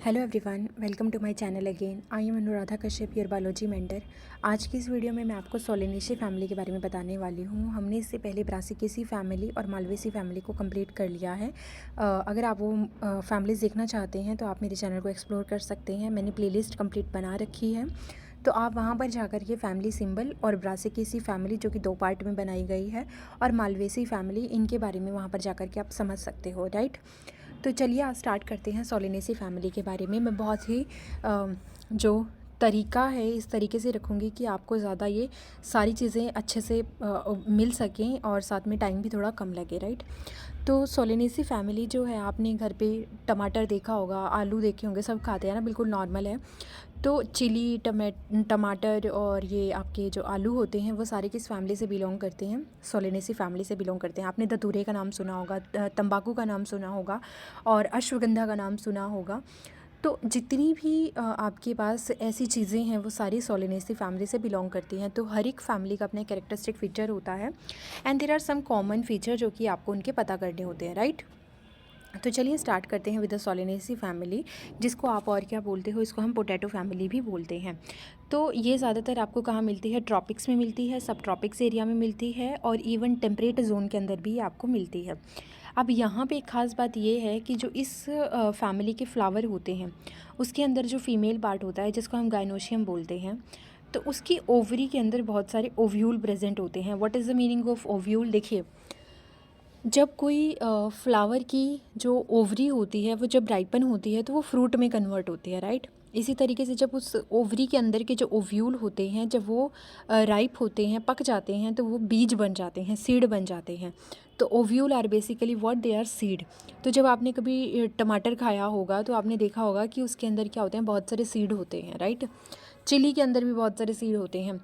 Hello everyone, welcome to my channel again. I am Anuradha Kashyap, your biology mentor. आज की इस video में मैं आपको सोलेनेसी फैमिली के बारे में बताने वाली हूँ। हमने इससे पहले ब्रासिकेसी फैमिली और मालवेसी फैमिली को कंप्लीट कर लिया है। अगर आप वो फैमिलीज़ देखना चाहते हैं तो आप मेरे चैनल को एक्सप्लोर कर सकते हैं। मैंने प्लेलिस्ट कंप्लीट बना रखी है, तो आप वहाँ पर जाकर के फैमिली सिंबल और ब्रासिकेसी फैमिली जो कि 2 पार्ट में बनाई गई है और मालवेसी फैमिली, इनके बारे में वहाँ पर जाकर के आप समझ सकते हो, राइट। तो चलिए आज स्टार्ट करते हैं सोलेनेसी फैमिली के बारे में। मैं बहुत ही जो तरीका है इस तरीके से रखूँगी कि आपको ज़्यादा ये सारी चीज़ें अच्छे से मिल सकें और साथ में टाइम भी थोड़ा कम लगे, राइट। तो सोलेनेसी फैमिली जो है, आपने घर पे टमाटर देखा होगा, आलू देखे होंगे, सब खाते हैं ना, बिल्कुल नॉर्मल है। तो चिली, टमाटर और ये आपके जो आलू होते हैं वो सारे किस फैमिली से बिलोंग करते हैं? सोलेनेसी फैमिली से बिलोंग करते हैं। आपने धतूरे का नाम सुना होगा, तंबाकू का नाम सुना होगा और अश्वगंधा का नाम सुना होगा। तो जितनी भी आपके पास ऐसी चीज़ें हैं वो सारी सोलेनेसी फैमिली से बिलोंग करती हैं। तो हर एक फैमिली का अपना कैरेक्टरिस्टिक फीचर होता है and there are some common feature जो कि आपको उनके पता करने होते हैं, राइट। तो चलिए स्टार्ट करते हैं विद द सोलेनेसी फैमिली, जिसको आप और क्या बोलते हो, इसको हम पोटैटो फैमिली भी बोलते हैं। तो ये ज़्यादातर आपको कहाँ मिलती है? ट्रॉपिक्स में मिलती है, सब ट्रॉपिक्स एरिया में मिलती है और इवन टेम्परेट जोन के अंदर भी आपको मिलती है। अब यहाँ पे एक ख़ास बात ये है कि जो इस फैमिली के फ्लावर होते हैं उसके अंदर जो फीमेल पार्ट होता है जिसको हम गाइनोशियम बोलते हैं, तो उसकी ओवरी के अंदर बहुत सारे ओव्यूल प्रेजेंट होते हैं। What is the meaning of ovule? देखिए, जब कोई फ्लावर की जो ओवरी होती है वो जब राइपन होती है तो वो फ्रूट में कन्वर्ट होती है, राइट। इसी तरीके से जब उस ओवरी के अंदर के जो ओव्यूल होते हैं जब वो राइप होते हैं, पक जाते हैं, तो वो बीज बन जाते हैं, सीड बन जाते हैं। तो ovule are basically what they are? Seed. तो जब आपने कभी टमाटर खाया होगा तो आपने देखा होगा कि उसके अंदर क्या होते हैं? बहुत सारे सीड होते हैं, राइट। चिली के अंदर भी बहुत सारे सीड होते हैं।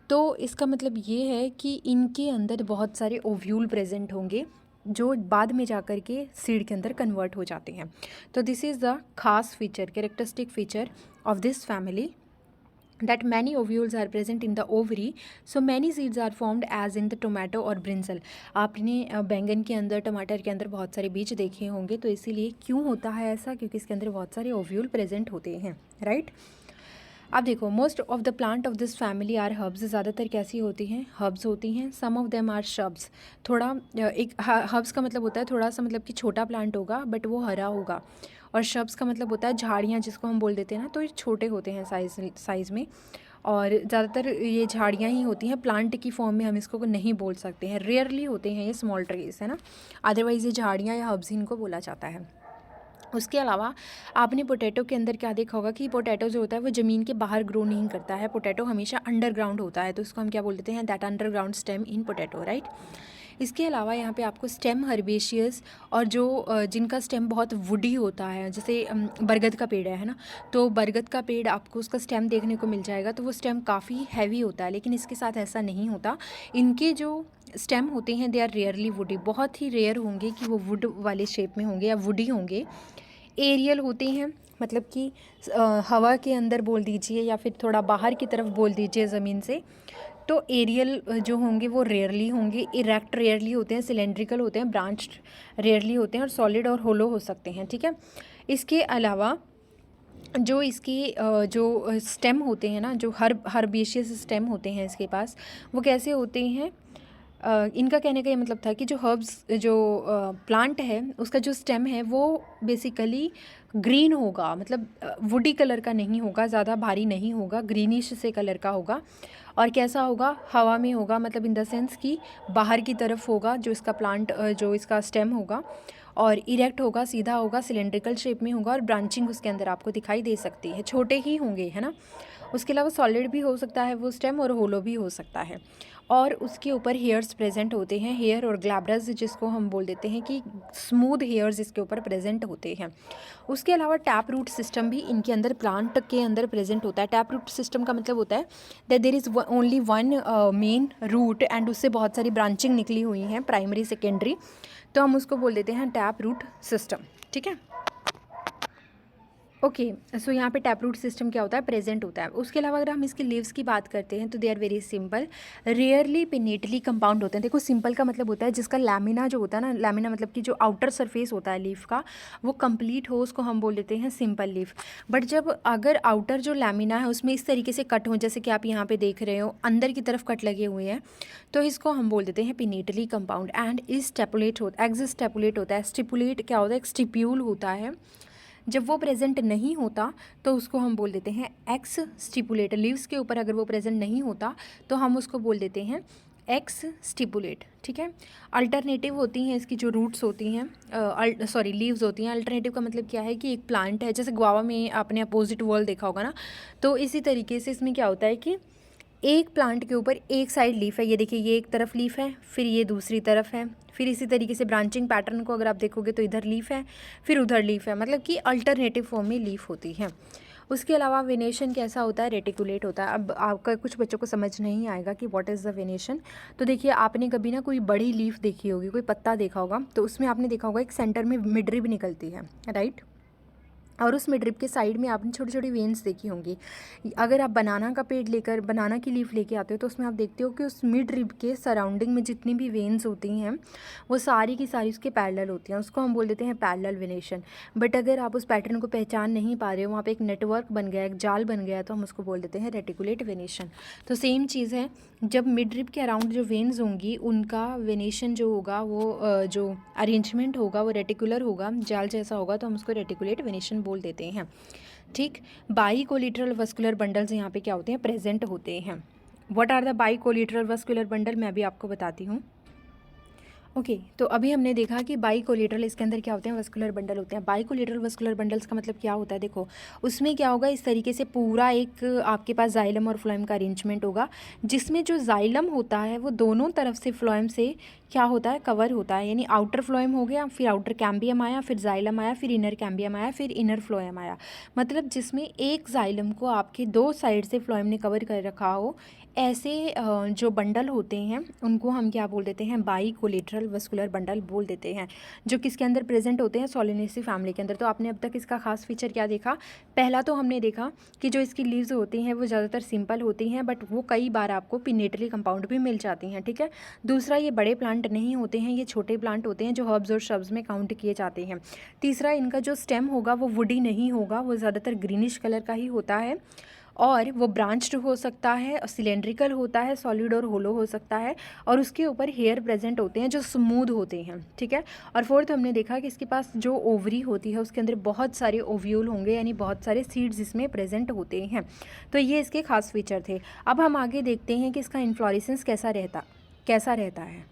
तो इसका मतलब ये है कि इनके अंदर बहुत सारे ओव्यूल प्रेजेंट होंगे जो बाद में जाकर के सीड के अंदर कन्वर्ट हो जाते हैं। तो दिस इज़ द खास feature, characteristic feature of this family, that many ovules are present in the ovary, so many seeds are formed as in the tomato और brinjal। आपने बैंगन के अंदर, टमाटर के अंदर बहुत सारे बीज देखे होंगे। तो इसीलिए क्यों होता है ऐसा? क्योंकि इसके अंदर बहुत सारे ओव्यूल प्रेजेंट होते हैं, राइट। अब देखो, most of the plant of this family are herbs. ज़्यादातर कैसी होती हैं? हर्ब्स होती हैं। Some of them are shrubs. थोड़ा एक हर्ब्स का मतलब होता है थोड़ा सा, मतलब कि छोटा प्लांट होगा बट वो हरा होगा, और श्रब्स का मतलब होता है झाड़ियाँ जिसको हम बोल देते हैं ना, तो ये छोटे होते हैं साइज़ में, और ज़्यादातर ये झाड़ियाँ ही होती हैं। प्लांट की फॉर्म में हम इसको नहीं बोल सकते हैं, रेयरली होते हैं ये स्मॉल ट्रीज, है ना। अदरवाइज़ ये झाड़ियाँ या हर्ब्स ही इनको बोला जाता है। उसके अलावा आपने पोटैटो के अंदर क्या देखा होगा कि पोटैटो जो होता है वो ज़मीन के बाहर ग्रो नहीं करता है, पोटैटो हमेशा अंडरग्राउंड होता है। तो इसको हम क्या बोल देते हैं? That underground stem in potato, right. इसके अलावा यहाँ पे आपको स्टेम हर्बेशियस और जो जिनका स्टेम बहुत वुडी होता है, जैसे बरगद का पेड़ है ना, तो बरगद का पेड़ आपको उसका स्टेम देखने को मिल जाएगा, तो वो स्टेम काफ़ी हैवी होता है। लेकिन इसके साथ ऐसा नहीं होता। इनके जो स्टेम होते हैं दे आर रेयरली वुडी, बहुत ही रेयर होंगे कि वो वुड वाले शेप में होंगे या वुडी होंगे। एरियल होते हैं, मतलब कि हवा के अंदर बोल दीजिए या फिर थोड़ा बाहर की तरफ बोल दीजिए ज़मीन से, तो एरियल जो होंगे वो रेयरली होंगे। इरेक्ट रेयरली होते हैं, सिलेंड्रिकल होते हैं, ब्रांच्ड रेयरली होते हैं, और सॉलिड और होलो हो सकते हैं, ठीक है। इसके अलावा जो इसकी जो स्टेम होते हैं ना, जो हर्बेशियस स्टेम होते हैं इसके पास, वो कैसे होते हैं? इनका कहने का ये मतलब था कि जो हर्ब्स जो प्लांट है उसका जो स्टेम है वो बेसिकली ग्रीन होगा, मतलब वुडी कलर का नहीं होगा, ज़्यादा भारी नहीं होगा, ग्रीनिश से कलर का होगा। और कैसा होगा? हवा में होगा, मतलब इन द सेंस कि बाहर की तरफ होगा जो इसका प्लांट, जो इसका स्टेम होगा, और इरेक्ट होगा, सीधा होगा, सिलेंड्रिकल शेप में होगा, और ब्रांचिंग उसके अंदर आपको दिखाई दे सकती है। छोटे ही होंगे, है ना। उसके अलावा सॉलिड भी हो सकता है वो स्टेम, और होलो भी हो सकता है। और उसके ऊपर हेयर्स प्रेजेंट होते हैं, हेयर और ग्लैब्रस जिसको हम बोल देते हैं कि स्मूथ हेयर्स इसके ऊपर प्रेजेंट होते हैं। उसके अलावा टैप रूट सिस्टम भी इनके अंदर, प्लांट के अंदर प्रेजेंट होता है। टैप रूट सिस्टम का मतलब होता है that there is only one main root and उससे बहुत सारी ब्रांचिंग निकली हुई हैं, प्राइमरी सेकेंडरी, तो हम उसको बोल देते हैं टैप रूट सिस्टम, ठीक है। ओके, सो यहाँ पे टैप रूट सिस्टम क्या होता है, प्रेजेंट होता है। उसके अलावा अगर हम इसकी लीव्स की बात करते हैं तो they are very simple, rarely pinnately compound होते हैं। देखो सिंपल का मतलब होता है जिसका लैमिना जो होता है ना, लैमिना मतलब कि जो आउटर सरफेस होता है लीफ का वो कंप्लीट हो, उसको हम बोल देते हैं सिंपल लीफ। बट जब अगर आउटर जो लैमिना है उसमें इस तरीके से कट हो, जैसे कि आप यहाँ पे देख रहे हो अंदर की तरफ कट लगे हुए हैं, तो इसको हम बोल देते हैं पिनेटली कंपाउंड। एंड इस स्टेपुलेट होता है, एक्स स्टेपुलेट होता है। स्टिपुलेट क्या होता है, एक स्टिप्यूल होता है। जब वो प्रेजेंट नहीं होता तो उसको हम बोल देते हैं एक्स स्टिपुलेट। लीव्स के ऊपर अगर वो प्रेजेंट नहीं होता तो हम उसको बोल देते हैं एक्स स्टिपुलेट। ठीक है। अल्टरनेटिव होती हैं इसकी जो रूट्स होती हैं, सॉरी लीव्स होती हैं। अल्टरनेटिव का मतलब क्या है कि एक प्लांट है, जैसे गुआवा में आपने अपोजिट वर्ल्ड देखा होगा ना, तो इसी तरीके से इसमें क्या होता है कि एक प्लांट के ऊपर एक साइड लीफ है, ये देखिए ये एक तरफ लीफ है, फिर ये दूसरी तरफ है, फिर इसी तरीके से ब्रांचिंग पैटर्न को अगर आप देखोगे तो इधर लीफ है, फिर उधर लीफ है, मतलब कि अल्टरनेटिव फॉर्म में लीफ होती है। उसके अलावा वेनेशन कैसा होता है, रेटिकुलेट होता है। अब आपका कुछ बच्चों को समझ नहीं आएगा कि व्हाट इज़ द वेनेशन। तो देखिए आपने कभी ना कोई बड़ी लीफ देखी होगी, कोई पत्ता देखा होगा, तो उसमें आपने देखा होगा एक सेंटर में मिडरिब निकलती है, राइट। और उस मिडरिप के साइड में आपने छोटी छोटी वेन्स देखी होंगी। अगर आप बनाना का पेड़ लेकर, बनाना की लीफ लेके आते हो तो उसमें आप देखते हो कि उस मिडरिप के सराउंडिंग में जितनी भी वेन्स होती हैं वो सारी की सारी उसके पैरेलल होती हैं, उसको हम बोल देते हैं पैरेलल वेनेशन। बट अगर आप उस पैटर्न को पहचान नहीं पा रहे हो, वहाँ पे एक नेटवर्क बन गया, एक जाल बन गया, तो हम उसको बोल देते हैं रेटिकुलेट वेनेशन। तो सेम चीज़ है, जब मिडरिप के अराउंड जो वेन्स होंगी उनका वेनेशन जो होगा वो जो अरेंजमेंट होगा वो रेटिकुलर होगा, जाल जैसा होगा, तो हम उसको रेटिकुलेट वेनेशन बोल देते हैं। ठीक। बाई कोलिटरल वस्कुलर बंडल्स यहाँ पे क्या होते हैं, प्रेजेंट होते हैं। What are the bicollateral vascular bundle, मैं अभी आपको बताती हूँ। ओके, तो अभी हमने देखा कि बाई कोलेटरल, इसके अंदर क्या होते हैं, वस्कुलर बंडल होते हैं। बाई कोलेटरल वस्कुलर बंडल्स का मतलब क्या होता है, देखो उसमें क्या होगा, इस तरीके से पूरा एक आपके पास जाइलम और फ्लोएम का अरेंजमेंट होगा, जिसमें जो जाइलम होता है वो दोनों तरफ से फ्लोएम से क्या होता है, कवर होता है। यानी आउटर फ्लोएम हो गया, फिर आउटर कैम्बियम आया, फिर जाइलम आया, फिर इनर कैम्बियम आया, फिर इनर फ्लोएम आया। मतलब जिसमें एक जाइलम को आपके दो साइड से फ्लोएम ने कवर कर रखा हो, ऐसे जो बंडल होते हैं उनको हम क्या बोल देते हैं, बाई कोलेटरल वस्कुलर बंडल बोल देते हैं, जो किसके अंदर प्रेजेंट होते हैं, सोलेनेसी फैमिली के अंदर। तो आपने अब तक इसका खास फीचर क्या देखा, पहला तो हमने देखा कि जो इसकी लीव्स होती हैं वो ज़्यादातर सिंपल होती हैं, बट वो कई बार आपको पिनेटली कंपाउंड भी मिल जाती हैं। ठीक है। दूसरा, ये बड़े प्लांट नहीं होते हैं, ये छोटे प्लांट होते हैं जो हर्ब्स और श्रब्स में काउंट किए जाते हैं। तीसरा, इनका जो स्टेम होगा वो वुडी नहीं होगा, वो ज़्यादातर ग्रीनिश कलर का ही होता है, और वो ब्रांच्ड हो सकता है, सिलेंड्रिकल होता है, सॉलिड और होलो हो सकता है, और उसके ऊपर हेयर प्रेजेंट होते हैं जो स्मूथ होते हैं। ठीक है। और फोर्थ, हमने देखा कि इसके पास जो ओवरी होती है उसके अंदर बहुत सारे ओव्यूल होंगे, यानी बहुत सारे सीड्स इसमें प्रेजेंट होते हैं। तो ये इसके खास फीचर थे। अब हम आगे देखते हैं कि इसका इन्फ्लोरेसेंस कैसा रहता है।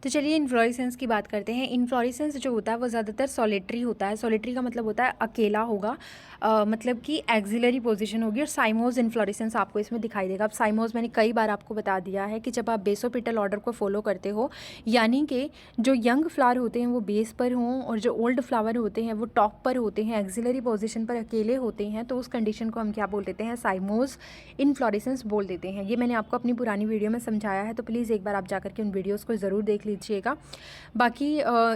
तो चलिए इन्फ्लोरेसेंस की बात करते हैं। इन्फ्लोरेसेंस जो होता है वो ज़्यादातर सॉलिटरी होता है। सॉलिटरी का मतलब होता है अकेला होगा, मतलब कि एक्सिलरी पोजीशन होगी, और साइमोज इन्फ्लोरेसेंस आपको इसमें दिखाई देगा। अब साइमोज मैंने कई बार आपको बता दिया है कि जब आप बेसोपेटल ऑर्डर को फॉलो करते हो, यानी कि जो यंग फ्लावर होते हैं वो बेस पर हों और जो ओल्ड फ्लावर होते हैं वो टॉप पर होते हैं, एक्सिलरी पोजीशन पर अकेले होते हैं, तो उस कंडीशन को हम क्या बोल देते हैं, साइमोज इन्फ्लोरेसेंस बोल देते हैं। ये मैंने आपको अपनी पुरानी वीडियो में समझाया है, तो प्लीज़ एक बार आप जाकर के उन वीडियोज़ को ज़रूर देख लीजिएगा। बाकी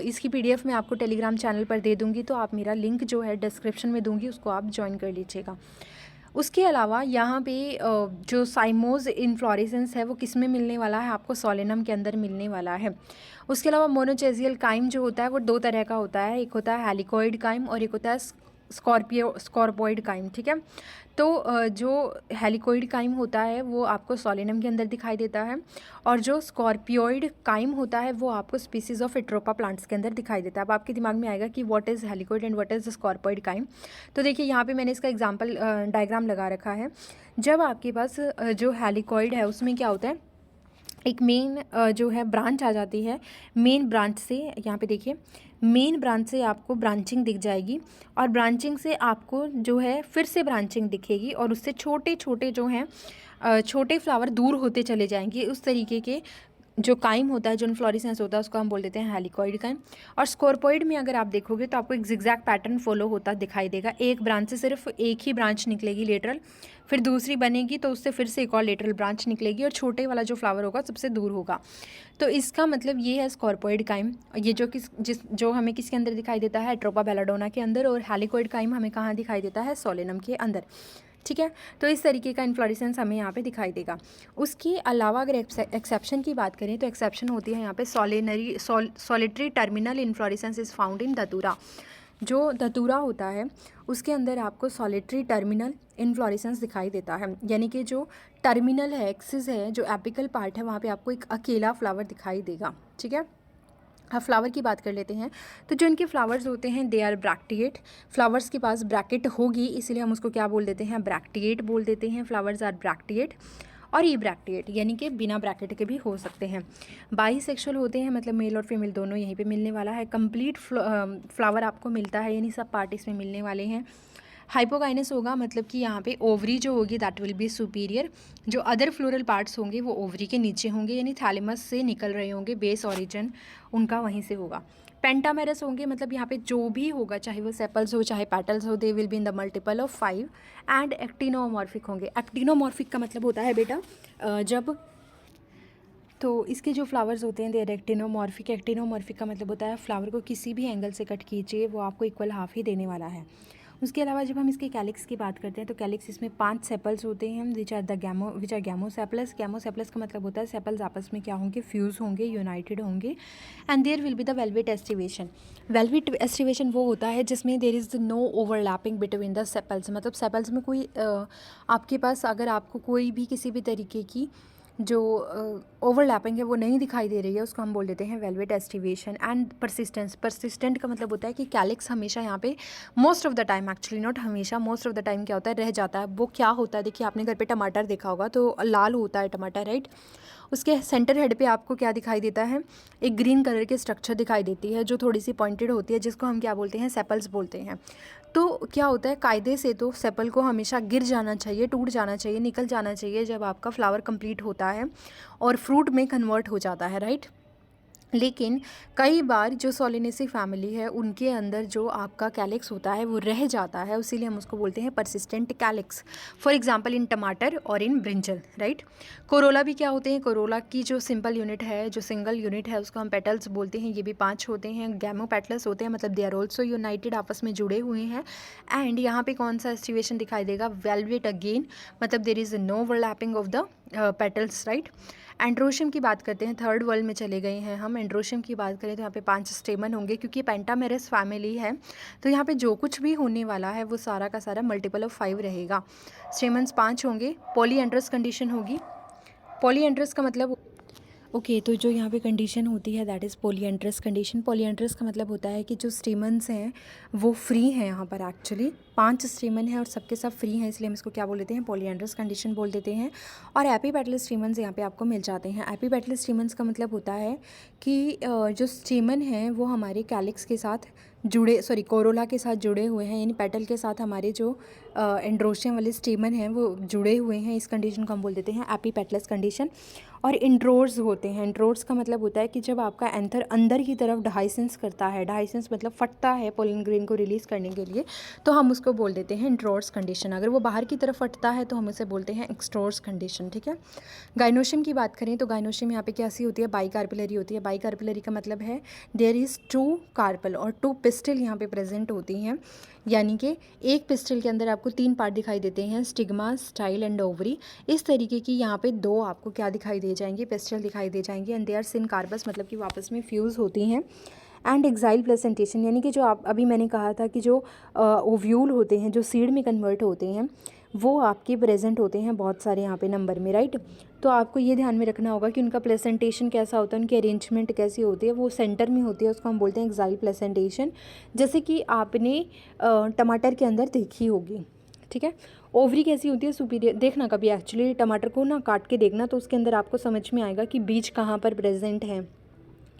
इसकी पीडीएफ मैं आपको टेलीग्राम चैनल पर दे दूंगी, तो आप मेरा लिंक जो है डिस्क्रिप्शन में दूंगी, उसको आप ज्वाइन कर लीजिएगा। उसके अलावा यहाँ पे जो साइमोज इन्फ्लोरेसेंस है वो किस में मिलने वाला है, आपको सोलेनम के अंदर मिलने वाला है। उसके अलावा मोनोचेजियल काइम जो होता है वो दो तरह का होता है, एक होता है हेलिकोइड काइम और एक होता है स्कॉर्पोइड काइम। ठीक है। तो जो हेलिकोइड काइम होता है वो आपको सोलेनम के अंदर दिखाई देता है, और जो स्कॉर्पियोइड काइम होता है वो आपको स्पीसीज ऑफ एट्रोपा प्लांट्स के अंदर दिखाई देता है। अब आपके दिमाग में आएगा कि what is helicoid and what is scorpioid cyme. तो देखिए यहाँ पे मैंने इसका एग्जाम्पल डायग्राम लगा रखा है। जब आपके पास जो हेलिकोइड है उसमें क्या होता है, एक मेन जो है ब्रांच आ जाती है, मेन ब्रांच से यहाँ पे देखिए मेन ब्रांच से आपको ब्रांचिंग दिख जाएगी, और ब्रांचिंग से आपको जो है फिर से ब्रांचिंग दिखेगी, और उससे छोटे छोटे जो हैं छोटे फ्लावर दूर होते चले जाएंगे। उस तरीके के जो काइम होता है, जो इन्फ्लोरेसेंस होता है, उसको हम बोल देते हैं हेलिकॉइड काइम। और स्कोरपोइड में अगर आप देखोगे तो आपको एक जिगजैग पैटर्न फॉलो होता दिखाई देगा। एक ब्रांच से सिर्फ एक ही ब्रांच निकलेगी लेटरल, फिर दूसरी बनेगी तो उससे फिर से एक और लेटरल ब्रांच निकलेगी, और छोटे वाला जो फ्लावर होगा सबसे दूर होगा। तो इसका मतलब ये है स्कोरपोइड काइम। ये जो हमें किसके अंदर दिखाई देता है, एट्रोपा बेलाडोना के अंदर, और हेलिकॉइड काइम हमें कहाँ दिखाई देता है, सोलेनम के अंदर। ठीक है, तो इस तरीके का इन्फ्लोरेसेंस हमें यहाँ पे दिखाई देगा। उसके अलावा अगर एक्सेप्शन की बात करें तो एक्सेप्शन होती है यहाँ पे solitary terminal inflorescence is found in धतूरा। जो धतूरा होता है उसके अंदर आपको सॉलिटरी टर्मिनल इन्फ्लोरेसेंस दिखाई देता है, यानी कि जो टर्मिनल है, एक्सिस है, जो एपिकल पार्ट है, वहाँ पे आपको एक अकेला फ्लावर दिखाई देगा। ठीक है, अब फ्लावर की बात कर लेते हैं। तो जो इनके फ्लावर्स होते हैं दे आर ब्रैक्टिएट। फ्लावर्स के पास ब्रैकेट होगी, इसलिए हम उसको क्या बोल देते हैं, ब्रैक्टिएट बोल देते हैं। फ्लावर्स आर ब्रैक्टिएट और ई ब्रैक्टिएट, यानी कि बिना ब्रैकेट के भी हो सकते हैं। बाईसेक्सुअल होते हैं, मतलब मेल और फीमेल दोनों यहीं पे मिलने वाला है। कंप्लीट फ्लावर आपको मिलता है, यानी सब पार्ट इसमें मिलने वाले हैं। हाइपोकाइनस होगा, मतलब कि यहाँ पे ओवरी जो होगी दैट विल बी सुपीरियर। जो अदर फ्लोरल पार्ट्स होंगे वो ओवरी के नीचे होंगे, यानी थैलेमस से निकल रहे होंगे, बेस ऑरिजिन उनका वहीं से होगा। पेंटामेरस होंगे, मतलब यहाँ पे जो भी होगा, चाहे वो सेपल्स हो चाहे पेटल्स हो, they will be in the multiple of 5। And actinomorphic होंगे। एक्टिनोमॉर्फिक का मतलब होता है बेटा जब, तो इसके जो फ्लावर्स होते हैं दे आर एक्टिनोमॉर्फिक। एक्टिनोमॉर्फिक का मतलब होता है फ्लावर को किसी भी एंगल से कट कीजिए वो आपको इक्वल हाफ ही देने वाला है। उसके अलावा जब हम इसके कैलिक्स की बात करते हैं तो कैलिक्स इसमें 5 सेपल्स होते हैं विच आर गैमोसेपलस। गैमोसेपलस का मतलब होता है सेपल्स आपस में क्या होंगे, फ्यूज़ होंगे, यूनाइटेड होंगे। And there will be the valvate aestivation. Valvate aestivation वो होता है जिसमें there is no overlapping between the sepals, मतलब सेपल्स में कोई आपके पास अगर आपको कोई भी किसी भी तरीके की जो ओवरलैपिंग है वो नहीं दिखाई दे रही है, उसको हम बोल देते हैं velvet aestivation. And persistence. Persistent का मतलब होता है कि कैलिक्स हमेशा यहाँ पे most of the time, actually not हमेशा, मोस्ट ऑफ द टाइम क्या होता है, रह जाता है। वो क्या होता है, देखिए आपने घर पे टमाटर देखा होगा तो लाल होता है टमाटर, राइट। उसके सेंटर हेड पे आपको क्या दिखाई देता है, एक ग्रीन कलर की स्ट्रक्चर दिखाई देती है जो थोड़ी सी पॉइंटेड होती है, जिसको हम क्या बोलते हैं, सेपल्स बोलते हैं। तो क्या होता है, कायदे से तो सेपल को हमेशा गिर जाना चाहिए, टूट जाना चाहिए, निकल जाना चाहिए जब आपका फ्लावर कंप्लीट होता है और फ्रूट में कन्वर्ट हो जाता है, राइट। लेकिन कई बार जो सोलेनेसी फैमिली है उनके अंदर जो आपका कैलिक्स होता है वो रह जाता है, इसीलिए हम उसको बोलते हैं persistent calyx. For example in टमाटर और इन ब्रिंजल, राइट। कोरोला भी क्या होते हैं, कोरोला की जो सिंपल यूनिट है, जो सिंगल यूनिट है, उसको हम पेटल्स बोलते हैं। ये भी 5 होते हैं, गैमो पेटल्स होते हैं, मतलब दे आर ऑल्सो यूनाइटेड, आपस में जुड़े हुए हैं। एंड यहाँ पे कौन सा एस्टिवेशन दिखाई देगा, वेलवेट अगेन, मतलब there is no overlapping of the petals, right. Androecium की बात करते हैं, थर्ड वर्ल्ड में चले गए हैं हम। एंड्रोशियम की बात करें तो यहाँ पे 5 स्टेमन होंगे, क्योंकि पेंटामेरस फैमिली है तो यहाँ पे जो कुछ भी होने वाला है वो सारा का सारा मल्टीपल ऑफ 5 रहेगा। स्टेमन्स 5 होंगे। पॉलीएंड्रस कंडीशन होगी। पॉलीएंड्रस का मतलब ओके तो जो यहाँ पे कंडीशन होती है that is polyandrous condition. Polyandrous का मतलब होता है कि जो स्टेमन्स हैं वो फ्री हैं। यहाँ पर एक्चुअली 5 स्टेमन हैं और सबके सब फ्री हैं, इसलिए हम इसको क्या बोल देते हैं, पॉलीएंड्रस कंडीशन बोल देते हैं। और एपीपेटल स्टेमन्स यहाँ पे आपको मिल जाते हैं। एपीपेटल स्टेमन्स का मतलब होता है कि जो स्टेमन हैं वो हमारे कैलिक्स के साथ जुड़े, कोरोला के साथ जुड़े हुए हैं, यानी पेटल के साथ हमारे जो एंड्रोशियम वाले स्टेमन हैं वो जुड़े हुए हैं। इस कंडीशन को हम बोल देते हैं एपीपेटलस कंडीशन। और इंट्रोर्स होते हैं। इंट्रोर्स का मतलब होता है कि जब आपका एंथर अंदर की तरफ डाइसेंस करता है, डाइसेंस मतलब फटता है पोलन ग्रेन को रिलीज़ करने के लिए, तो हम उसको बोल देते हैं इंट्रोर्स कंडीशन। अगर वो बाहर की तरफ फटता है तो हम उसे बोलते हैं एक्सट्रोर्स कंडीशन, ठीक है। गाइनोशियम की बात करें तो गाइनोशियम यहाँ पे कैसी होती है, बाई कार्पिलरी होती है। बाई कार्पिलरी का मतलब है देयर इज़ 2 कार्पल और 2 पिस्टल यहाँ पे प्रेजेंट होती हैं, यानी कि एक पिस्टल के अंदर आपको 3 पार्ट दिखाई देते हैं, स्टिग्मा, स्टाइल एंड ओवरी। इस तरीके की यहाँ पे 2 आपको क्या दिखाई दे जाएंगे, पिस्टल दिखाई दे जाएंगे। And they are syncarpous, मतलब कि वापस में फ्यूज़ होती हैं। एंड एक्साइल प्लेसेंटेशन, यानी कि जो आप अभी मैंने कहा था कि जो ओव्यूल होते हैं, जो सीड में कन्वर्ट होते हैं, वो आपके प्रेजेंट होते हैं बहुत सारे यहाँ पे नंबर में, राइट। तो आपको ये ध्यान में रखना होगा कि उनका प्लेसेंटेशन कैसा होता है, उनकी अरेंजमेंट कैसी होती है, वो सेंटर में होती है, उसको हम बोलते हैं एक्साइल प्लेसेंटेशन, जैसे कि आपने टमाटर के अंदर देखी होगी, ठीक है। ओवरी कैसी होती है, सुपीरियर। देखना कभी एक्चुअली टमाटर को ना काट के देखना, तो उसके अंदर आपको समझ में आएगा कि बीज कहाँ पर प्रेजेंट है।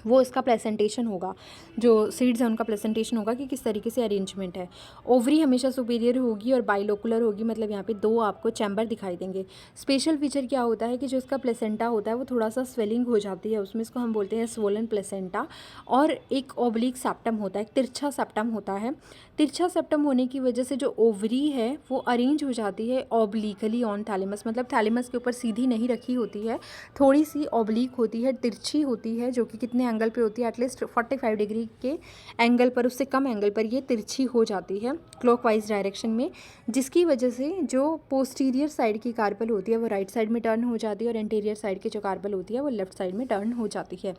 वो इसका प्रेजेंटेशन होगा, जो सीड्स हैं उनका प्रेजेंटेशन होगा कि किस तरीके से अरेंजमेंट है। ओवरी हमेशा सुपीरियर होगी और बाइलोकुलर होगी, मतलब यहाँ पे दो आपको चैम्बर दिखाई देंगे। स्पेशल फीचर क्या होता है कि जो इसका प्लेसेंटा होता है वो थोड़ा सा स्वेलिंग हो जाती है उसमें, इसको हम बोलते हैं स्वोलन प्लेसेंटा। और एक ओब्लिक सेप्टम होता है, एक तिरछा सेप्टम होता है। तिरछा सेप्टम होने की वजह से जो ओवरी है वो अरेंज हो जाती है ऑब्लिकली ऑन थैलेमस, मतलब थैलेमस के ऊपर सीधी नहीं रखी होती है, थोड़ी सी ऑब्लिक होती है, तिरछी होती है, जो कि कितने एंगल पे होती है, एटलीस्ट 45 डिग्री के एंगल पर, उससे कम एंगल पर ये तिरछी हो जाती है क्लॉकवाइज डायरेक्शन में, जिसकी वजह से जो पोस्टीरियर साइड की कार्पल होती है वो राइट साइड में टर्न हो जाती है और इंटीरियर साइड की जो कार्पल होती है वो लेफ्ट साइड में टर्न हो जाती है।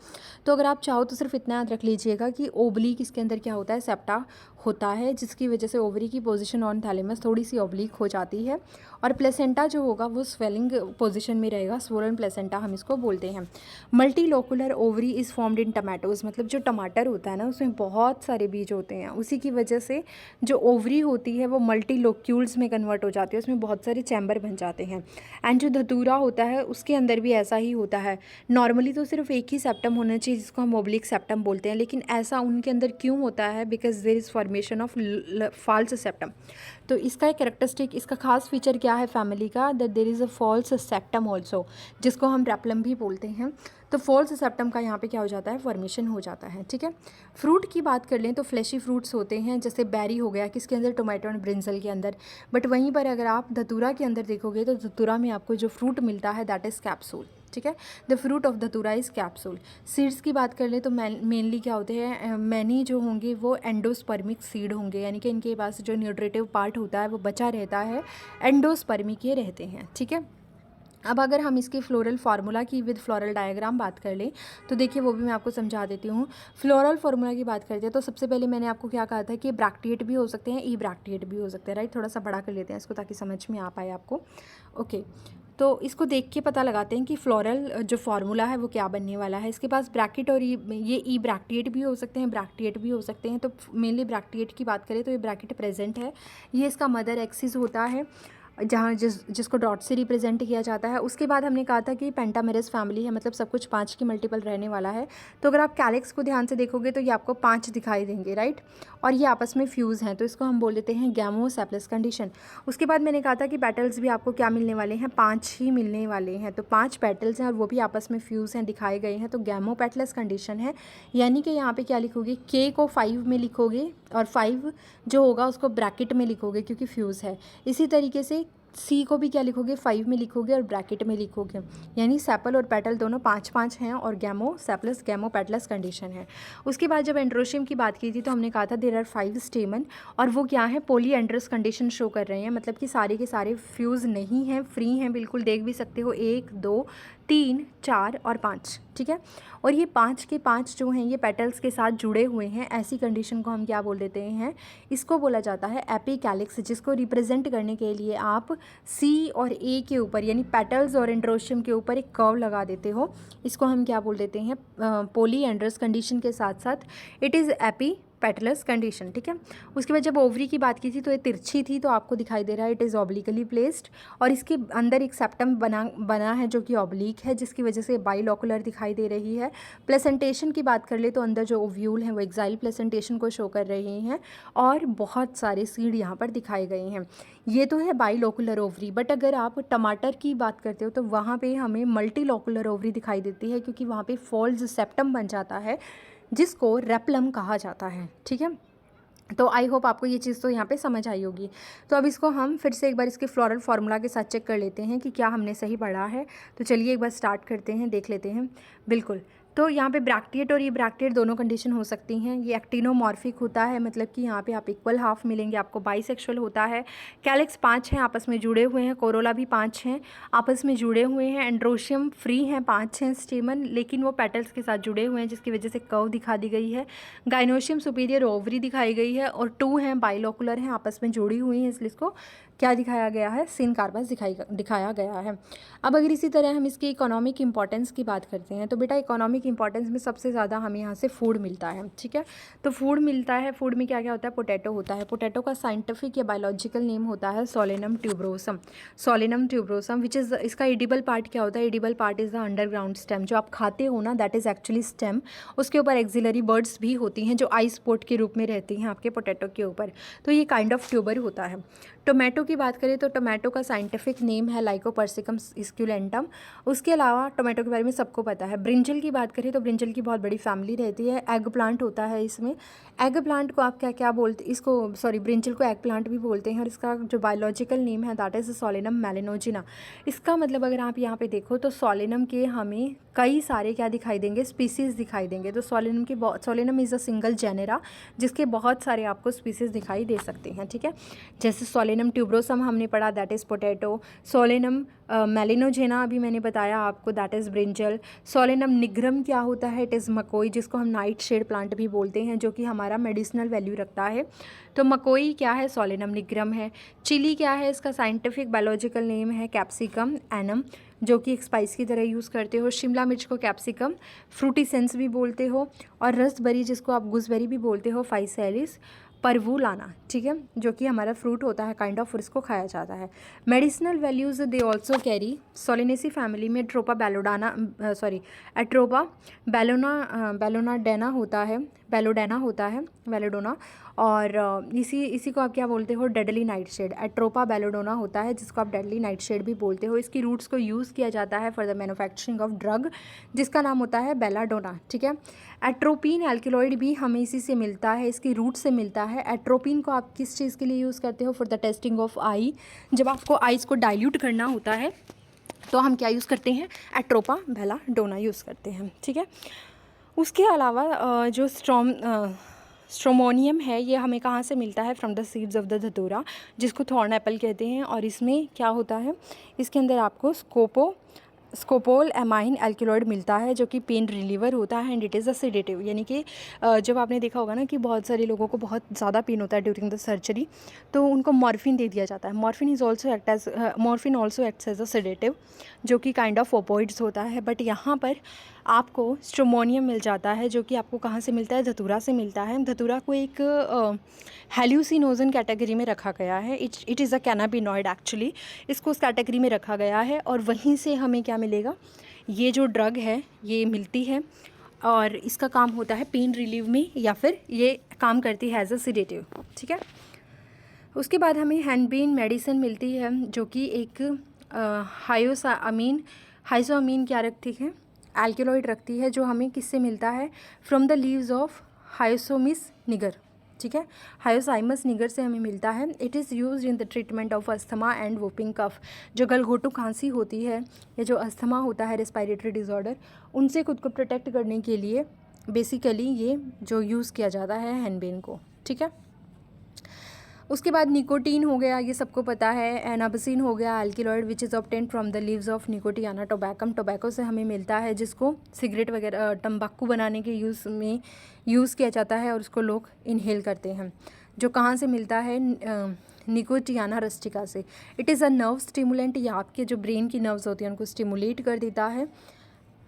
तो अगर आप चाहो तो सिर्फ इतना याद रख लीजिएगा कि ओब्लिक इसके अंदर क्या होता है, सेप्टा होता है, जिसकी वजह से ओवरी की पोजीशन ऑन थैलेमस थोड़ी सी ऑब्लिक हो जाती है। और प्लेसेंटा जो होगा वो स्वेलिंग पोजीशन में रहेगा, स्वोलन प्लेसेंटा हम इसको बोलते हैं। Multilocular ovary is formed in tomatoes, मतलब जो टमाटर होता है ना उसमें बहुत सारे बीज होते हैं, उसी की वजह से जो ओवरी होती है वो मल्टीलोक्यूल्स में कन्वर्ट हो जाती है, उसमें बहुत सारे चैम्बर बन जाते हैं। एंड जो धतूरा होता है उसके अंदर भी ऐसा ही होता है। नॉर्मली तो सिर्फ एक ही सेप्टम होना चाहिए जिसको हम ओब्लिक सेप्टम बोलते हैं, लेकिन ऐसा उनके अंदर क्यों होता है, because there is formation of false septum. तो इसका एक कैरेक्टरिस्टिक, इसका खास फीचर क्या है फैमिली का, that there is a false septum also, जिसको हम रेप्लम भी बोलते हैं। तो फॉल्स सेप्टम का यहाँ पे क्या हो जाता है, फॉर्मेशन हो जाता है। ठीक है, फ्रूट की बात कर लें तो फ्लैशी फ्रूट्स होते हैं, जैसे बेरी हो गया किसके अंदर, टोमेटो एंड ब्रिंजल के अंदर। बट वहीं पर अगर आप धतूरा के अंदर देखोगे तो धतूरा में आपको जो फ्रूट मिलता है दैट इज़ कैप्सूल। ठीक है, द फ्रूट ऑफ धतूरा इज़ कैप्सूल। सीड्स की बात कर ले तो मेनली क्या होते हैं, मैनी जो होंगे वो एंडोस्पर्मिक सीड होंगे, यानी कि इनके पास जो न्यूट्रिटिव पार्ट होता है वो बचा रहता है, एंडोस्पर्मिक ये रहते हैं। ठीक है, अब अगर हम इसके फ्लोरल फार्मूला की विद फ्लोरल डायग्राम बात कर लें तो देखिए वो भी मैं आपको समझा देती हूँ। फ्लोरल फार्मूला की बात करते हैं तो सबसे पहले मैंने आपको क्या कहा था कि ब्रैक्टिएट भी हो सकते हैं, ई ब्रैक्टिएट भी हो सकते हैं, राइट। थोड़ा सा बड़ा कर लेते हैं इसको ताकि समझ में आ पाए आपको। ओके, तो इसको देख के पता लगाते हैं कि फ्लोरल जो फार्मूला है वो क्या बनने वाला है। इसके पास ब्रैकेट और ये ई ब्रैक्टिएट भी हो सकते हैं, ब्रैक्टिएट भी हो सकते हैं। तो मेनली ब्रैक्टिएट की बात करें तो ये ब्रैकेट प्रेजेंट है, ये इसका मदर एक्सिस होता है जहाँ जिसको डॉट से रिप्रेजेंट किया जाता है। उसके बाद हमने कहा था कि पेंटामेरस फैमिली है, मतलब सब कुछ 5 की मल्टीपल रहने वाला है। तो अगर आप कैलिक्स को ध्यान से देखोगे तो ये आपको 5 दिखाई देंगे, राइट। और ये आपस में फ्यूज़ हैं, तो इसको हम बोल देते हैं गैमोसेप्लस कंडीशन। उसके बाद मैंने कहा था कि पेटल्स भी आपको क्या मिलने वाले हैं, 5 ही मिलने वाले हैं। तो 5 पेटल्स हैं और वो भी आपस में फ्यूज़ हैं, दिखाए गए हैं, तो गैमोपेटलस कंडीशन है। यानी कि यहाँ पे क्या लिखोगे, के को 5 में लिखोगे और 5 जो होगा उसको ब्रैकेट में लिखोगे क्योंकि फ्यूज़ है। इसी तरीके से सी को भी क्या लिखोगे, 5 में लिखोगे और ब्रैकेट में लिखोगे, यानी सेपल और पेटल दोनों 5-5 हैं और गैमोसेप्लस गैमोपेटलस कंडीशन है। उसके बाद जब एंड्रोशियम की बात की थी तो हमने कहा था देयर आर 5 स्टेमन, और वो क्या है, पॉलीएंड्रस कंडीशन शो कर रहे हैं, मतलब कि सारे के सारे फ्यूज़ नहीं हैं, फ्री हैं बिल्कुल। देख भी सकते हो 1 2 3 4 और 5। ठीक है, और ये 5 के 5 जो हैं ये पेटल्स के साथ जुड़े हुए हैं। ऐसी कंडीशन को हम क्या बोल देते हैं, इसको बोला जाता है एपिकैलिक्स, जिसको रिप्रेजेंट करने के लिए आप सी और ए के ऊपर यानी पेटल्स और एंड्रोशियम के ऊपर एक कर्व लगा देते हो। इसको हम क्या बोल देते हैं, पॉलीएंड्रस कंडीशन के साथ साथ it is AP petals condition. ठीक है, उसके बाद जब ओवरी की बात की थी तो ये तिरछी थी, तो आपको दिखाई दे रहा है इट इज़ ऑब्लिकली प्लेस्ड, और इसके अंदर एक सेप्टम बना है जो कि ऑब्लिक है, जिसकी वजह से बाइलोकुलर दिखाई दे रही है। प्लेसेंटेशन की बात कर ले तो अंदर जो ओव्यूल हैं वो एक्साइल प्लेसेंटेशन को शो कर रहे हैं, और बहुत सारे सीड यहाँ पर दिखाए गए हैं। ये तो है बाइलोकुलर ओवरी, बट अगर आप टमाटर की बात करते हो तो वहाँ पे हमें मल्टीलोकुलर ओवरी दिखाई देती है, क्योंकि वहाँ पे फॉल्स सेप्टम बन जाता है जिसको रेप्लम कहा जाता है। ठीक है, तो आई होप आपको ये चीज़ तो यहाँ पे समझ आई होगी। तो अब इसको हम फिर से एक बार इसके फ्लोरल फार्मूला के साथ चेक कर लेते हैं कि क्या हमने सही पढ़ा है। तो चलिए एक बार स्टार्ट करते हैं, देख लेते हैं। बिल्कुल, तो यहाँ पे ब्रैक्टिएट और ये ब्रैक्टिएट दोनों कंडीशन हो सकती हैं। ये एक्टिनोमॉर्फिक होता है, मतलब कि यहाँ पे आप इक्वल हाफ मिलेंगे आपको। बाइसेक्सुअल होता है, कैलिक्स 5 हैं आपस में जुड़े हुए हैं, कोरोला भी 5 हैं आपस में जुड़े हुए हैं, एंड्रोशियम फ्री हैं, 5 हैं स्टेमन, लेकिन वो पेटल्स के साथ जुड़े हुए हैं जिसकी वजह से कर्व दिखा दी गई है। गाइनोशियम सुपीरियर ओवरी दिखाई गई है, और 2 हैं बाइलोकुलर हैं, आपस में जुड़ी हुई हैं, इसलिए इसको क्या दिखाया गया है, सिन कार्बस दिखाया गया है। अब अगर इसी तरह हम इसकी इकोनॉमिक इंपॉर्टेंस की बात करते हैं तो बेटा इकोनॉमिक की इंपॉर्टेंस में सबसे ज़्यादा हमें यहाँ से फूड मिलता है, ठीक है। तो फूड मिलता है, फूड में क्या क्या होता है, पोटैटो होता है। पोटैटो का साइंटिफिक या बायोलॉजिकल नेम होता है Solanum tuberosum. Solanum tuberosum which is, इसका एडिबल पार्ट क्या होता है, edible part is the underground stem. जो आप खाते हो ना, दैट इज़ एक्चुअली स्टेम। उसके ऊपर एक्सिलरी बर्ड्स भी होती हैं जो आई स्पोर्ट के रूप में रहती हैं आपके पोटैटो के ऊपर। तो ये काइंड ऑफ ट्यूबर होता है। टोमेटो की बात करें तो टोमेटो का साइंटिफिक नेम है लाइकोपर्सिकम स्क्यूलेंटम। उसके अलावा टोमेटो के बारे में सबको पता है। ब्रिंजल की बात करें तो ब्रिंजल की बहुत बड़ी फैमिली रहती है। एग प्लांट होता है इसमें। एग प्लांट को आप क्या क्या बोलते, इसको सॉरी ब्रिंजल को एग प्लांट भी बोलते हैं। और इसका जो बायोलॉजिकल नेम है दैट इज़ सोलेनम मेलेनोजिना। इसका मतलब अगर आप यहाँ पे देखो तो सोलेनम के हमें कई सारे क्या दिखाई देंगे, स्पीसीज़ दिखाई देंगे। तो Solanum is a single genera जिसके बहुत सारे आपको स्पीसीज़ दिखाई दे सकते हैं, ठीक है। जैसे सोलेनम ट्यूबरोसम हमने पढ़ा, दैट इज़ पोटैटो। सोलेनम मेलेनोजेना अभी मैंने बताया आपको, that is brinjal. Solanum nigrum क्या होता है, इट इज़ मकोई, जिसको हम नाइट शेड प्लांट भी बोलते हैं, जो कि हमारा मेडिसिनल वैल्यू रखता है। तो मकोई क्या है, सोलेनम निग्रम है। चिली क्या है, इसका साइंटिफिक बायोलॉजिकल नेम है कैप्सिकम एनम, जो कि एक स्पाइस की तरह यूज़ करते हो। शिमला मिर्च को कैप्सिकम फ्रूटीसेंस भी बोलते हो। और रसबेरी जिसको आप गुसबेरी भी बोलते हो, फाइसेलिस परवुलाना, ठीक है, जो कि हमारा फ्रूट होता है काइंड ऑफ, और इसको खाया जाता है। Medicinal values they also carry. Solanaceae family में एट्रोपा बेलोनाडेना होता है, बेलोडोना। और इसी को आप क्या बोलते हो, deadly nightshade. Atropa belladonna होता है जिसको आप डेडली नाइट शेड भी बोलते हो। इसकी रूट्स को यूज़ किया जाता है for the manufacturing of drug जिसका नाम होता है बेलाडोना, ठीक है। एट्रोपिन एल्किलॉइड भी हमें इसी से मिलता है, इसकी रूट से मिलता है। एट्रोपिन को आप किस चीज़ के लिए यूज़ करते हो, फॉर द टेस्टिंग ऑफ आई। जब आपको आइज़ को डाइल्यूट करना होता है तो हम क्या यूज़ करते हैं, एट्रोपा बेलाडोना यूज़ करते हैं, ठीक है। उसके अलावा जो स्ट्रोमोनियम है, ये हमें कहाँ से मिलता है, from the seeds of the धतूरा, जिसको थॉर्न एप्पल कहते हैं। और इसमें क्या होता है, इसके अंदर आपको स्कोपोल एमाइन एल्किलॉइड मिलता है जो कि पेन रिलीवर होता है and it is a sedative. यानी कि जब आपने देखा होगा ना कि बहुत सारे लोगों को बहुत ज़्यादा पेन होता है ड्यूरिंग द सर्जरी, तो उनको मॉर्फिन दे दिया जाता है। Morphine also acts as a sedative, जो कि काइंड ऑफ ओपोइड्स होता है। बट यहाँ पर आपको स्ट्रोमोनियम मिल जाता है जो कि आपको कहाँ से मिलता है, धतूरा से मिलता है। धतूरा को एक हेल्यूसिनोजन कैटेगरी में रखा गया है। It is a cannabinoid actually, इसको उस कैटेगरी में रखा गया है। और वहीं से हमें क्या मिलेगा, ये जो ड्रग है ये मिलती है और इसका काम होता है पेन रिलीव में, या फिर ये काम करती है एज अ सीडेटिव, ठीक है। उसके बाद हमें हैंडबीन मेडिसिन मिलती है जो कि एक हाइसोअमीन क्या रखती है, एल्किलॉइड रखती है, जो हमें किससे मिलता है, from the leaves of hyoscyamus niger, ठीक है। हायोसाइमस निगर से हमें मिलता है। It is use in the treatment of asthma and whooping cough. जो गलघोटू खांसी होती है या जो अस्थमा होता है, रेस्पिरेटरी डिसऑर्डर, उनसे खुद को प्रोटेक्ट करने के लिए बेसिकली ये जो यूज़ किया जाता है हैंडबेन को, ठीक है। उसके बाद निकोटीन हो गया, ये सबको पता है। एनाबसिन हो गया, alkaloid which is obtained from the leaves of nicotiana tabacum. Tobacco से हमें मिलता है, जिसको सिगरेट वगैरह तंबाकू बनाने के यूज़ किया जाता है और उसको लोग इनहेल करते हैं। जो कहाँ से मिलता है, निकोटियाना रस्टिका से। It is a nerve stimulant, ये आपके जो ब्रेन की नर्व्स होती हैं उनको स्टिमुलेट कर देता है।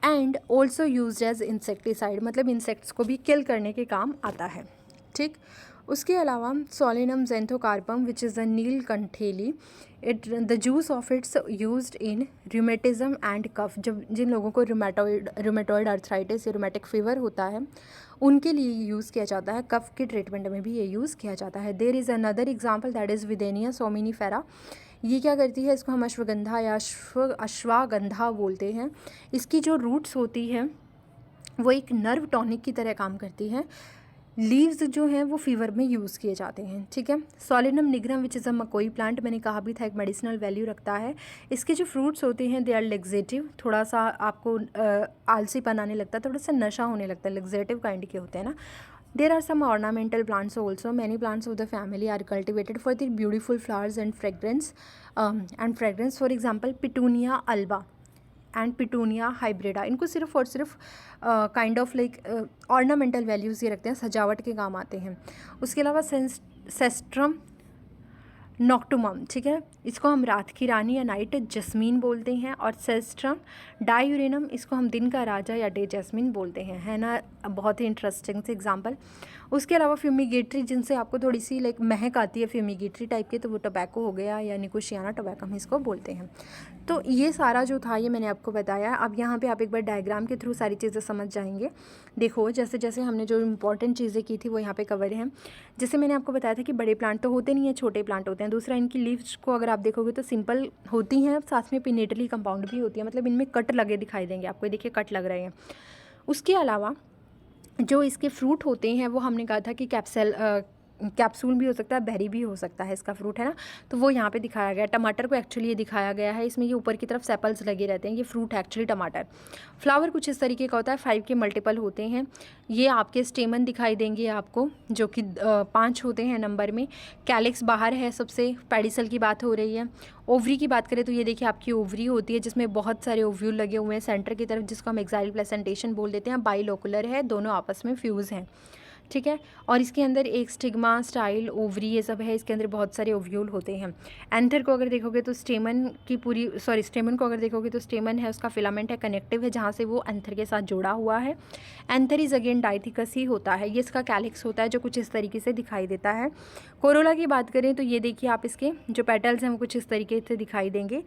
And also use as insecticide, मतलब इंसेक्ट्स को भी किल करने के काम आता है, ठीक। उसके अलावा solanum xanthocarpum which is a नील कंठेली, the juice of its used in rheumatism and cough. जब जिन लोगों को रूमेटॉइड आर्थराइटिस या रूमेटिक फीवर होता है उनके लिए यूज़ किया जाता है। कफ के ट्रीटमेंट में भी ये यूज़ किया जाता है। There is another example that is withania somnifera. ये क्या करती है, इसको हम अश्वगंधा या अश्वागंधा बोलते हैं। इसकी जो रूट्स होती हैं वो एक नर्व टॉनिक की तरह काम करती हैं। लीव्स जो हैं वो फीवर में यूज़ किए जाते हैं, ठीक है। Solanum nigrum which is a मकोई प्लांट, मैंने कहा भी था एक मेडिसिनल वैल्यू रखता है। इसके जो फ्रूट्स होते हैं दे आर लेग्जेटिव, थोड़ा सा आपको आलसीपन आने लगता है, थोड़ा सा नशा होने लगता है, लेग्जेटिव काइंड के होते हैं ना। There are some ornamental plants also. Many plants of the family are cultivated for their beautiful flowers and fragrance. For example, Petunia alba and petunia hybrida. इनको सिर्फ और सिर्फ kind of like ornamental values ये रखते हैं, सजावट के काम आते हैं। उसके अलावा सेस्ट्रम नॉक्टुमम, ठीक है, इसको हम रात की रानी या नाइट जस्मीन बोलते हैं। और सेस्ट्रम डायूरेनम, इसको हम दिन का राजा या डे जस्मीन बोलते हैं, है ना। बहुत ही इंटरेस्टिंग से एग्जांपल। उसके अलावा फ्यूमिगेटरी, जिनसे आपको थोड़ी सी लाइक महक आती है फ्यूमिगेटरी टाइप की, तो वो टोबैको हो गया या निकोशियाना टोबैको हम इसको बोलते हैं। तो ये सारा जो था ये मैंने आपको बताया। अब यहाँ पे आप एक बार डायग्राम के थ्रू सारी चीज़ें समझ जाएंगे। देखो जैसे जैसे हमने जो इंपॉर्टेंट चीज़ें की थी वो यहाँ पे कवर हैं। जैसे मैंने आपको बताया था कि बड़े प्लांट तो होते नहीं हैं, छोटे प्लांट होते हैं। दूसरा, इनकी लीव्स को अगर आप देखोगे तो सिंपल होती हैं, साथ में पिनेटली कंपाउंड भी होती है, मतलब इनमें कट लगे दिखाई देंगे आपको, ये देखिए कट लग रहे हैं। उसके अलावा जो इसके फ्रूट होते हैं वो हमने कहा था कि कैप्सूल भी हो सकता है, बेरी भी हो सकता है इसका फ्रूट, है ना। तो वो यहाँ पे दिखाया गया है। टमाटर को एक्चुअली ये दिखाया गया है, इसमें ये ऊपर की तरफ सेपल्स लगे रहते हैं, ये फ्रूट है एक्चुअली टमाटर। फ्लावर कुछ इस तरीके का होता है, 5 के मल्टीपल होते हैं। ये आपके स्टेमन दिखाई देंगे आपको, जो कि 5 होते हैं नंबर में। कैलिक्स बाहर है सबसे, पेडिसल की बात हो रही है। ओवरी की बात करें तो ये देखिए आपकी ओवरी होती है, जिसमें बहुत सारे ओव्यूल लगे हुए हैं सेंटर की तरफ, जिसको हम एक्साइल प्लेसेंटेशन बोल देते हैं। बाइलोकुलर है, दोनों आपस में फ्यूज़ हैं, ठीक है। और इसके अंदर एक स्टिग्मा, स्टाइल, ओवरी, ये सब है। इसके अंदर बहुत सारे ओव्यूल होते हैं। एंथर को अगर देखोगे तो स्टेमन को अगर देखोगे तो स्टेमन है, उसका फिलामेंट है, कनेक्टिव है, जहाँ से वो एंथर के साथ जुड़ा हुआ है। एंथर इज अगेन डाइथिकस ही होता है, ये इसका कैलिक्स होता है, जो कुछ इस तरीके से दिखाई देता है। कोरोला की बात करें तो ये देखिए आप, इसके जो पेटल्स हैं वो कुछ इस तरीके से दिखाई देंगे।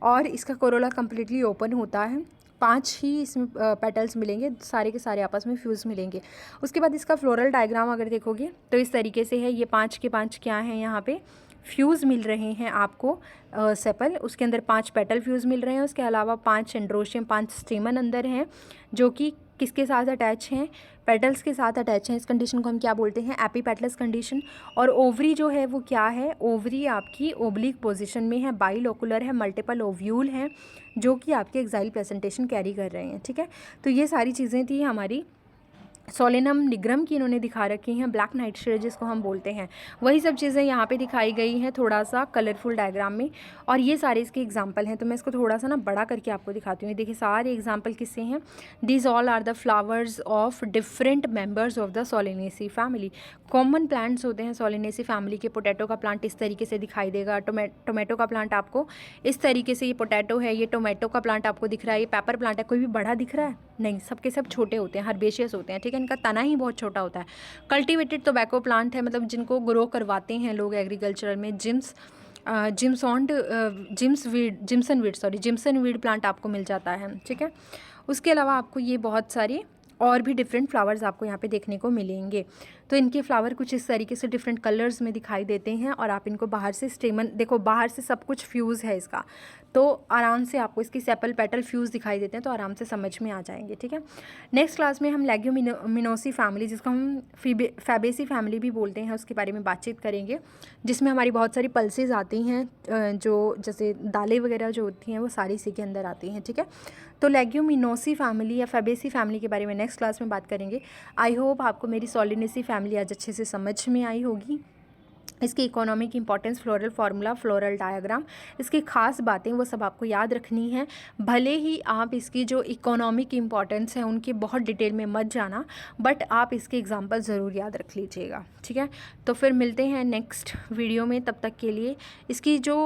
और इसका कोरोला कम्प्लीटली ओपन होता है। 5 ही इसमें पेटल्स मिलेंगे, सारे के सारे आपस में फ्यूज़ मिलेंगे। उसके बाद इसका फ्लोरल डायग्राम अगर देखोगे तो इस तरीके से है। ये 5 के 5 क्या हैं, यहाँ पे फ्यूज़ मिल रहे हैं आपको, सेपल, उसके अंदर 5 पेटल फ्यूज़ मिल रहे हैं। उसके अलावा 5 एंड्रोशियम, 5 स्टेमन अंदर हैं, जो कि किसके साथ अटैच हैं, पेटल्स के साथ अटैच हैं। इस कंडीशन को हम क्या बोलते हैं, एपीपेटलस कंडीशन। और ओवरी जो है वो क्या है, ओवरी आपकी ओब्लिक पोजीशन में है, बाइलोकुलर है, मल्टीपल ओव्यूल हैं, जो कि आपके एक्साइल प्रेजेंटेशन कैरी कर रहे हैं, ठीक है। तो ये सारी चीज़ें थी हमारी सोलेनम निग्रम की, इन्होंने दिखा रखी हैं, ब्लैक नाइटशेड जिसको हम बोलते हैं। वही सब चीज़ें यहाँ पे दिखाई गई हैं थोड़ा सा कलरफुल डायग्राम में। और ये सारे इसके एग्जांपल हैं, तो मैं इसको थोड़ा सा ना बड़ा करके आपको दिखाती हूँ। देखिए सारे एग्जांपल किससे हैं, these all are the flowers of different members of the Solanaceae family. Common plants होते हैं सोलेनेसी फैमिली के। पोटैटो का प्लांट इस तरीके से दिखाई देगा, टोमेटो का प्लांट आपको इस तरीके से, ये पोटैटो है, ये टोमेटो का प्लांट आपको दिख रहा है, ये पेपर प्लांट है। कोई भी बड़ा दिख रहा है नहीं, सबके सब छोटे होते हैं, हर्बेशियस होते हैं, ठीक है। इनका तना ही बहुत छोटा होता है। कल्टीवेटेड टोबैको प्लांट है, मतलब जिनको ग्रो करवाते हैं लोग एग्रीकल्चरल में। जिम्सन वीड प्लांट आपको मिल जाता है, ठीक है। उसके अलावा आपको ये बहुत सारे और भी डिफरेंट फ्लावर्स आपको यहाँ पे देखने को मिलेंगे। तो इनके फ्लावर कुछ इस तरीके से डिफरेंट कलर्स में दिखाई देते हैं। और आप इनको बाहर से स्टेमन देखो, बाहर से सब कुछ फ्यूज़ है इसका, तो आराम से आपको इसकी सेपल पेटल फ्यूज़ दिखाई देते हैं, तो आराम से समझ में आ जाएंगे, ठीक है। नेक्स्ट क्लास में हम लेग्यूमिनोसी फैमिली, जिसको हम फैबेसी फैमिली भी बोलते हैं, उसके बारे में बातचीत करेंगे, जिसमें हमारी बहुत सारी पल्सेज आती हैं, जो जैसे दालें वगैरह जो होती हैं वो सारी इसी के अंदर आती हैं, ठीक है। तो लेग्यूमिनोसी फैमिली या फैबेसी फैमिली के बारे में नेक्स्ट क्लास में बात करेंगे। आई होप आपको मेरी सोलेनेसी फैमिली आज अच्छे से समझ में आई होगी। इसकी economic importance, floral formula, floral diagram, इसकी खास बातें वो सब आपको याद रखनी है। भले ही आप इसकी जो इकोनॉमिक इंपॉर्टेंस है उनकी बहुत डिटेल में मत जाना, बट आप इसके एग्जांपल ज़रूर याद रख लीजिएगा, ठीक है। तो फिर मिलते हैं नेक्स्ट वीडियो में, तब तक के लिए इसकी जो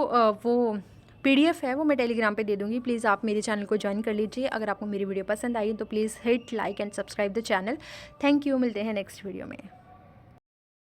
वो PDF है वो मैं टेलीग्राम पे दे दूँगी। प्लीज़ आप मेरे चैनल को ज्वाइन कर लीजिए। अगर आपको मेरी वीडियो पसंद आई तो please hit like and subscribe the channel. Thank you, मिलते हैं नेक्स्ट वीडियो में।